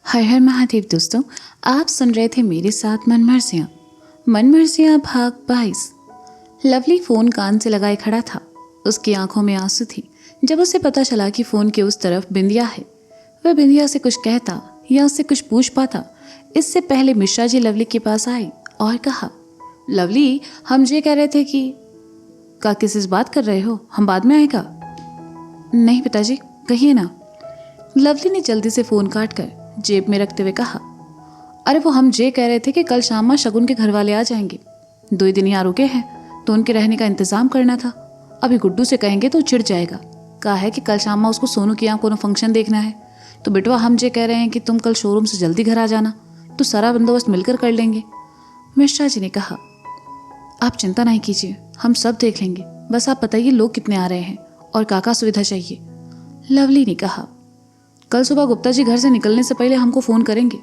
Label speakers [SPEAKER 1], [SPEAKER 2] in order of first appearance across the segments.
[SPEAKER 1] हर हर महादेव दोस्तों, आप सुन रहे थे मेरे साथ मनमर्जियाँ भाग 22। लवली फ़ोन कान से लगाए खड़ा था। उसकी आंखों में आंसू थी जब उसे पता चला कि फ़ोन के उस तरफ बिंदिया है। वह बिंदिया से कुछ कहता या उससे कुछ पूछ पाता इससे पहले मिश्रा जी लवली के पास आए और कहा, लवली, हम ये कह रहे थे कि का किस बात कर रहे हो, हम बाद में आएगा। नहीं पिताजी, कहिए ना। लवली ने जल्दी से फ़ोन काट कर जेब में रखते हुए कहा, अरे वो हम ये कह रहे थे कि कल शाम शगुन के घर वाले आ जाएंगे। 2 दिन यहाँ रुके हैं तो उनके रहने का इंतजाम करना था। अभी गुड्डू से कहेंगे तो चिढ़ जाएगा। कहा है कि कल शाम उसको सोनू के यहाँ कोनो फंक्शन देखना है। तो बेटवा हम ये कह रहे हैं कि तुम कल शोरूम से जल्दी घर आ जाना, तो सारा बंदोबस्त मिलकर कर लेंगे। मिश्रा जी ने कहा, आप चिंता नहीं कीजिए, हम सब देख लेंगे। बस आप बताइए लोग कितने आ रहे हैं और काका सुविधा चाहिए। लवली ने कहा, कल सुबह गुप्ता जी घर से निकलने से पहले हमको फ़ोन करेंगे,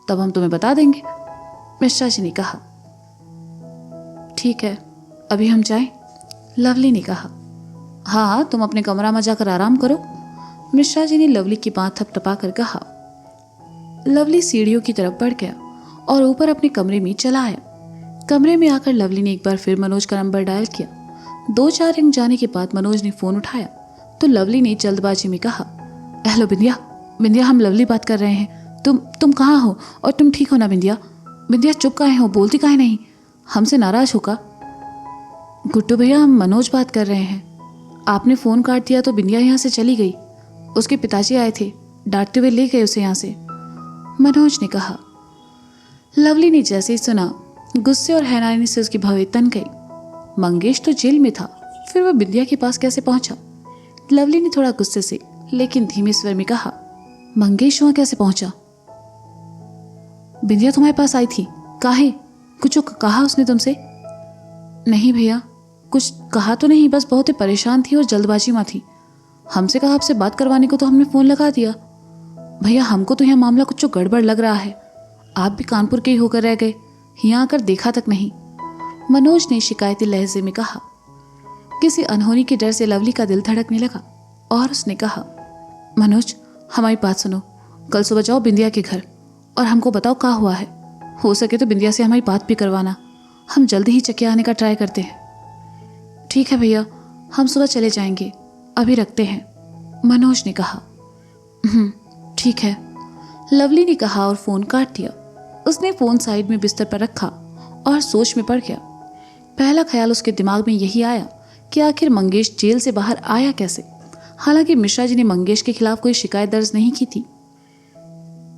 [SPEAKER 1] तब हम तुम्हें बता देंगे। मिश्रा जी ने कहा, ठीक है, अभी हम जाएं? लवली ने कहा, हाँ, तुम अपने कमरा में जाकर आराम करो। मिश्रा जी ने लवली की बात थपथपा कर कहा। लवली सीढ़ियों की तरफ बढ़ गया और ऊपर अपने कमरे में चला आया। कमरे में आकर लवली ने एक बार फिर मनोज का नंबर डायल किया। 2-4 रिंग जाने के बाद मनोज ने फ़ोन उठाया तो लवली ने जल्दबाजी में कहा, हेलो बिंदिया, हम लवली बात कर रहे हैं। तुम कहाँ हो और तुम ठीक हो ना बिंदिया? बिंदिया, चुप काहे हो, बोलती काहे नहीं? हमसे नाराज हो का? गुड्डू भैया, हम मनोज बात कर रहे हैं। आपने फ़ोन काट दिया तो बिंदिया यहाँ से चली गई। उसके पिताजी आए थे, डांटते हुए ले गए उसे यहाँ से, मनोज ने कहा। लवली ने जैसे ही सुना, गुस्से और हैरानी से उसकी भवें तन गई। मंगेश तो जेल में था, फिर वह बिंदिया के पास कैसे पहुंचा? लवली ने थोड़ा गुस्से से लेकिन धीमे स्वर में कहा, मंगेश वहां कैसे पहुंचा? बिंदिया तुम्हारे पास आई थी, काहे? कुछ कहा उसने तुमसे? नहीं भैया, कुछ कहा तो नहीं, बस बहुत ही परेशान थी और जल्दबाजी में थी। हमसे कहा आपसे बात करवाने को तो हमने फ़ोन लगा दिया। भैया, हमको तो यह मामला कुछ गड़बड़ लग रहा है। आप भी कानपुर के ही होकर रह गए, यहाँ आकर देखा तक नहीं, मनोज ने शिकायती लहजे में कहा। किसी अनहोनी के डर से लवली का दिल धड़कने लगा और उसने कहा, मनोज, हमारी बात सुनो। कल सुबह जाओ बिंदिया के घर और हमको बताओ क्या हुआ है। हो सके तो बिंदिया से हमारी बात भी करवाना। हम जल्दी ही चकिया आने का ट्राई करते हैं। ठीक है भैया, हम सुबह चले जाएंगे, अभी रखते हैं, मनोज ने कहा। ठीक है, लवली ने कहा और फ़ोन काट दिया। उसने फ़ोन साइड में बिस्तर पर रखा और सोच में पड़ गया। पहला ख्याल उसके दिमाग में यही आया कि आखिर मंगेश जेल से बाहर आया कैसे। हालांकि मिश्रा जी ने मंगेश के खिलाफ कोई शिकायत दर्ज नहीं की थी,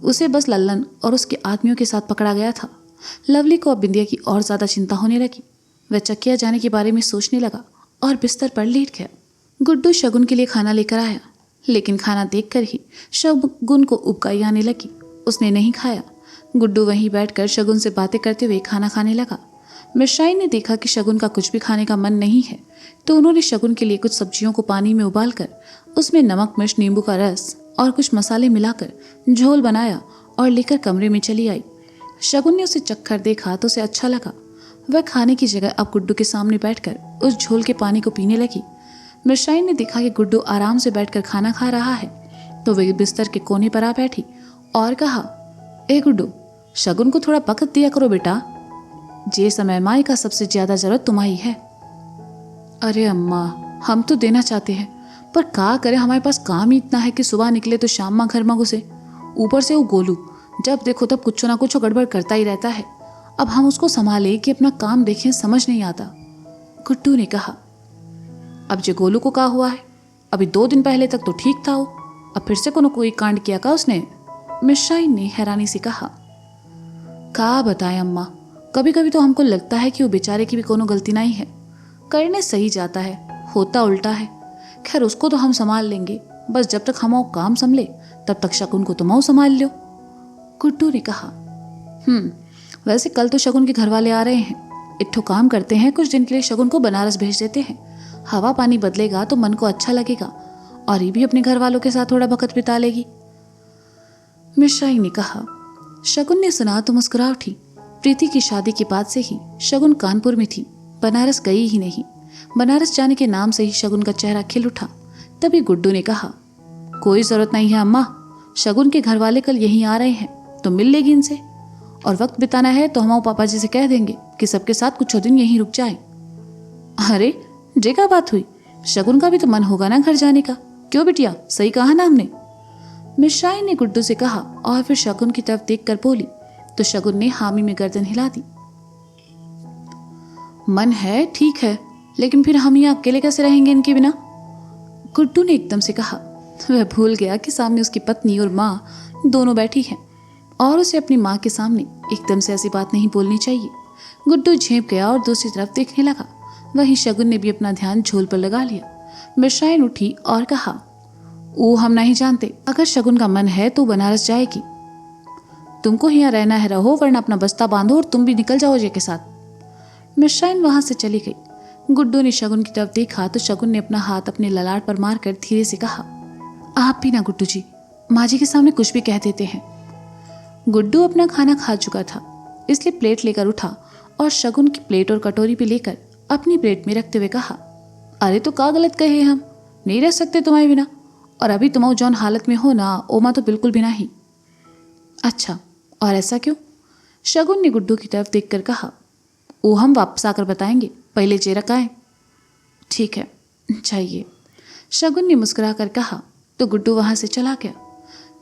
[SPEAKER 1] उसे बस लल्लन और उसके आदमियों के साथ पकड़ा गया था। लवली को अब बिंदिया की और ज़्यादा चिंता होने लगी। वह चकिया जाने के बारे में सोचने लगा और बिस्तर पर लेट गया। गुड्डू शगुन के लिए खाना लेकर आया, लेकिन खाना देखकर ही शगुन को उबकाई आने लगी। उसने नहीं खाया। गुड्डू वहीं बैठकर शगुन से बातें करते हुए खाना खाने लगा। मिश्राई ने देखा कि शगुन का कुछ भी खाने का मन नहीं है, तो उन्होंने शगुन के लिए कुछ सब्जियों को पानी में उबालकर उसमें नमक, मिर्च, नींबू का रस और कुछ मसाले मिलाकर झोल बनाया और लेकर कमरे में चली आई। शगुन ने उसे चक्कर देखा तो उसे अच्छा लगा। वह खाने की जगह अब गुड्डू के सामने बैठकर उस झोल के पानी को पीने लगी। मिश्राई ने देखा कि गुड्डू आराम से बैठकर खाना खा रहा है, तो वह बिस्तर के कोने पर आ बैठी और कहा, ए गुड्डू, शगुन को थोड़ा वक्त दिया करो बेटा। जे समय माई का सबसे ज्यादा जरूरत तुम्हारी है। अरे अम्मा, हम तो देना चाहते हैं, पर क्या करें, हमारे पास काम ही इतना है कि सुबह निकले तो शाम में घर में घुसे। ऊपर से वो गोलू जब देखो तब कुछ ना कुछ गड़बड़ करता ही रहता है। अब हम उसको संभाले कि अपना काम देखें, समझ नहीं आता। गुड्डू ने कहा, अब जे गोलू को क्या हुआ है? अभी 2 दिन पहले तक तो ठीक था वो, अब फिर से कोई कांड किया का उसने? मिश्राई ने हैरानी से कहा। क्या बताएं अम्मा, कभी कभी तो हमको लगता है कि वो बेचारे की भी कोनो गलती नहीं है। करने सही जाता है, होता उल्टा है। खैर, उसको तो हम संभाल लेंगे, बस जब तक हम काम संभले तब तक शगुन को तुम संभाल लो, गुड्डू ने कहा। वैसे कल तो शगुन के घर वाले आ रहे हैं। एक ठो काम करते हैं, कुछ दिन के लिए शगुन को बनारस भेज देते हैं। हवा पानी बदलेगा तो मन को अच्छा लगेगा और ये भी अपने घर वालों के साथ थोड़ा वक्त बिता लेगी, मिश्राई ने कहा। शगुन ने सुना तो मुस्कुरा उठी। प्रीति की शादी के बाद से ही शगुन कानपुर में थी, बनारस गई ही नहीं। बनारस जाने के नाम से ही शगुन का चेहरा खिल उठा। तभी गुड्डू ने कहा, कोई जरूरत नहीं है अम्मा, शगुन के घर वाले कल यहीं आ रहे हैं तो मिल लेगी इनसे, और वक्त बिताना है तो हम पापा जी से कह देंगे कि सबके साथ कुछ दिन यहीं रुक जाए। अरे जे क्या बात हुई, शगुन का भी तो मन होगा ना घर जाने का, क्यों बिटिया, सही कहा ना हमने? मिश्राइन ने गुड्डू से कहा और फिर शगुन की तरफ देख कर बोली तो शगुन ने हामी में गर्दन हिला दी। मन है ठीक है, लेकिन फिर हम यहाँ अकेले कैसे रहेंगे इनके बिना? गुड्डू ने एकदम से कहा। वह भूल गया कि सामने उसकी पत्नी और माँ दोनों बैठी हैं और उसे अपनी माँ के सामने एकदम से ऐसी बात नहीं बोलनी चाहिए। गुड्डू झेप गया और दूसरी तरफ देखने लगा। वहीं शगुन ने भी अपना ध्यान झोल पर लगा लिया। मिश्राइन उठी और कहा, ओ हम नहीं जानते, अगर शगुन का मन है तो बनारस जाएगी। तुमको यहाँ रहना है रहो, वरना अपना बस्ता बांधो और तुम भी निकल जाओ अजय के साथ। मिश्राइन वहां से चली गई। गुड्डू ने शगुन की तरफ देखा तो शगुन ने अपना हाथ अपने ललाट पर मारकर धीरे से कहा, आप भी ना गुड्डू जी, माँ जी के सामने कुछ भी कह देते हैं। गुड्डू अपना खाना खा चुका था, इसलिए प्लेट लेकर उठा और शगुन की प्लेट और कटोरी पे लेकर अपनी प्लेट में रखते हुए कहा, अरे तो का गलत कहे, हम नहीं रह सकते तुम्हारे बिना, और अभी तुम जौन हालत में हो ना ओमा तो बिल्कुल भी नहीं। अच्छा, और ऐसा क्यों? शगुन ने गुड्डू की तरफ देखकर कहा, वो हम वापस आकर बताएंगे, पहले चेरक आए। ठीक है, चाहिए, शगुन ने मुस्कुरा कर कहा तो गुड्डू वहां से चला गया।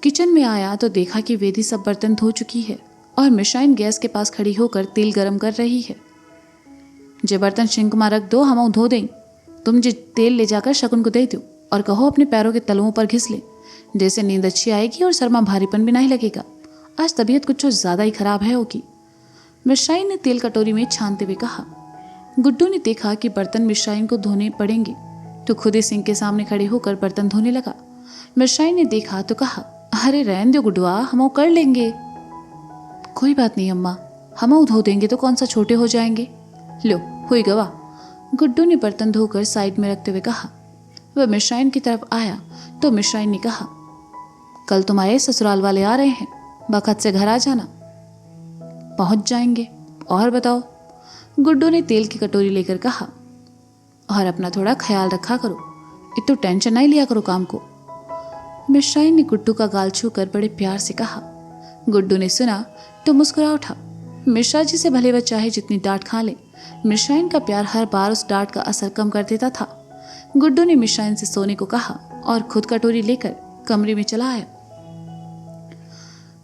[SPEAKER 1] किचन में आया तो देखा कि वेदी सब बर्तन धो चुकी है और मिश्राइन गैस के पास खड़ी होकर तेल गरम कर रही है। जे बर्तन सिंक में रख दो, हम धो दें। तुम जे तेल ले जाकर शगुन को दे दो और कहो अपने पैरों के तलुओं पर घिस ले, जैसे नींद अच्छी आएगी और सर में भारीपन भी नहीं लगेगा। आज तबीयत कुछ ज़्यादा ही खराब है होगी, मिश्राइन ने तेल कटोरी में छानते हुए कहा। गुड्डू ने देखा कि बर्तन मिश्राइन को धोने पड़ेंगे तो खुद ही सिंक के सामने खड़े होकर बर्तन धोने लगा। मिश्राइन ने देखा तो कहा, अरे रहने दो गुड्डुआ, हम कर लेंगे। कोई बात नहीं अम्मा, हम धो देंगे तो कौन सा छोटे हो जाएंगे। लो हुई गवा, गुड्डू ने बर्तन धोकर साइड में रखते हुए कहा। वह मिश्राइन की तरफ आया तो मिश्राइन ने कहा, कल तुम्हारे ससुराल वाले आ रहे हैं, बखत से घर आ जाना। पहुंच जाएंगे, और बताओ, गुड्डू ने तेल की कटोरी लेकर कहा। और अपना थोड़ा ख्याल रखा करो, इतना टेंशन नहीं लिया करो काम को। मिश्राइन ने गुड्डू का गाल छूकर बड़े प्यार से कहा। गुड्डू ने सुना तो मुस्कुरा उठा। मिश्रा जी से भले वह चाहे जितनी डांट खा ले, मिश्राइन का प्यार हर बार उस डांट का असर कम कर देता था। गुड्डू ने मिश्राइन से सोने को कहा और खुद कटोरी लेकर कमरे में चला आया।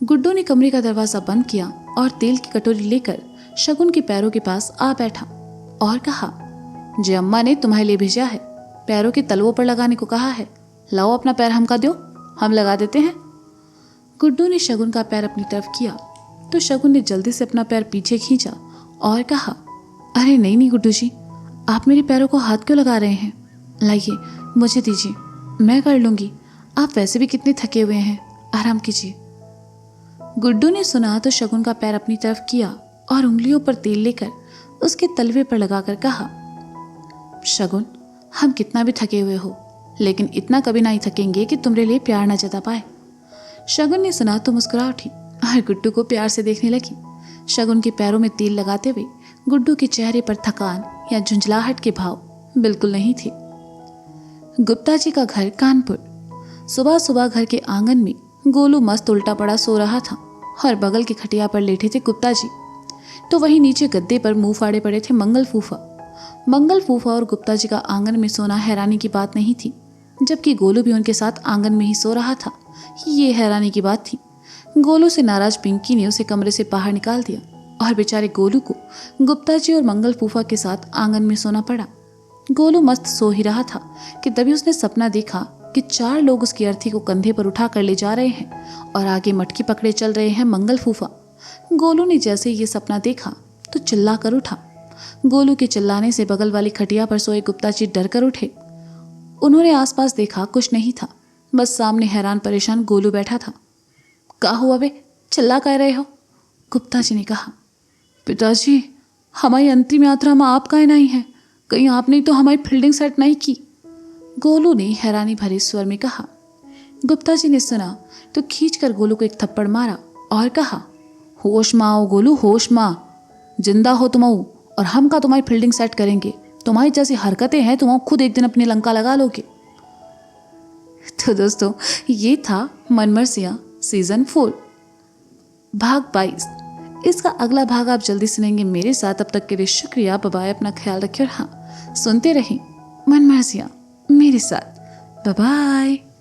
[SPEAKER 1] गुड्डू ने कमरे का दरवाजा बंद किया और तेल की कटोरी लेकर शगुन के पैरों के पास आ बैठा और कहा, जे अम्मा ने तुम्हारे लिए भेजा है, पैरों के तलवों पर लगाने को कहा है, लाओ अपना पैर हमका दो, हम लगा देते हैं। गुड्डू ने शगुन का पैर अपनी तरफ किया तो शगुन ने जल्दी से अपना पैर पीछे खींचा और कहा, अरे नहीं नहीं गुड्डू जी, आप मेरे पैरों को हाथ क्यों लगा रहे हैं? लाइए मुझे दीजिए, मैं कर लूंगी, आप वैसे भी कितने थके हुए हैं, आराम कीजिए। गुड्डू ने सुना तो शगुन का पैर अपनी तरफ किया और उंगलियों पर तेल लेकर उसके तलवे पर लगाकर कहा, शगुन, हम कितना भी थके हुए हो, लेकिन इतना कभी नहीं थकेंगे कि तुम्हारे लिए प्यार न जता पाए। शगुन ने सुना तो मुस्कुरा उठी और गुड्डू को प्यार से देखने लगी। शगुन के पैरों में तेल लगाते हुए गुड्डू के चेहरे पर थकान या झुंझलाहट के भाव बिल्कुल नहीं थे। गुप्ता जी का घर कानपुर। सुबह सुबह घर के आंगन में गोलू मस्त उल्टा पड़ा सो रहा था और बगल की खटिया पर लेटे थे गुप्ता जी, तो वहीं नीचे गद्दे पर मुंह फाड़े पड़े थे मंगल फूफा। मंगल फूफा और गुप्ता जी का आंगन में सोना हैरानी की बात नहीं थी, जबकि गोलू भी उनके साथ आंगन में ही सो रहा था, ये हैरानी की बात थी। गोलू से नाराज पिंकी ने उसे कमरे से बाहर निकाल दिया और बेचारे गोलू को गुप्ता जी और मंगल फूफा के साथ आंगन में सोना पड़ा। गोलू मस्त सो ही रहा था कि तभी उसने सपना देखा कि 4 लोग उसकी अर्थी को कंधे पर उठा कर ले जा रहे हैं और आगे मटकी पकड़े चल रहे हैं मंगल फूफा। गोलू ने जैसे ये सपना देखा तो चिल्ला कर उठा। गोलू के चिल्लाने से बगल वाली खटिया पर सोए गुप्ता जी डर कर उठे। उन्होंने आसपास देखा, कुछ नहीं था, बस सामने हैरान परेशान गोलू बैठा था। क्या हुआ बे, चिल्ला कह रहे हो? गुप्ता जी ने कहा। पिताजी, हमारी अंतिम यात्रा में आप कहीं नहीं है, कहीं आपने तो हमारी फील्डिंग सेट नहीं की, गोलू ने हैरानी भरे स्वर में कहा। गुप्ता जी ने सुना तो खींचकर गोलू को एक थप्पड़ मारा और कहा, होश में आओ गोलू, होश में, जिंदा हो तुम और हम का तुम्हारी फील्डिंग सेट करेंगे। तुम्हारी जैसी हरकतें हैं तुम खुद एक दिन अपनी लंका लगा लोगे। तो दोस्तों ये था मनमर्जियाँ सीज़न 4 भाग 22। इसका अगला भाग आप जल्दी सुनेंगे मेरे साथ। अब तक के लिए शुक्रिया। बाय बाय, अपना ख्याल रखिए और हाँ, सुनते रहें मनमर्जियाँ मेरे साथ। Bye bye.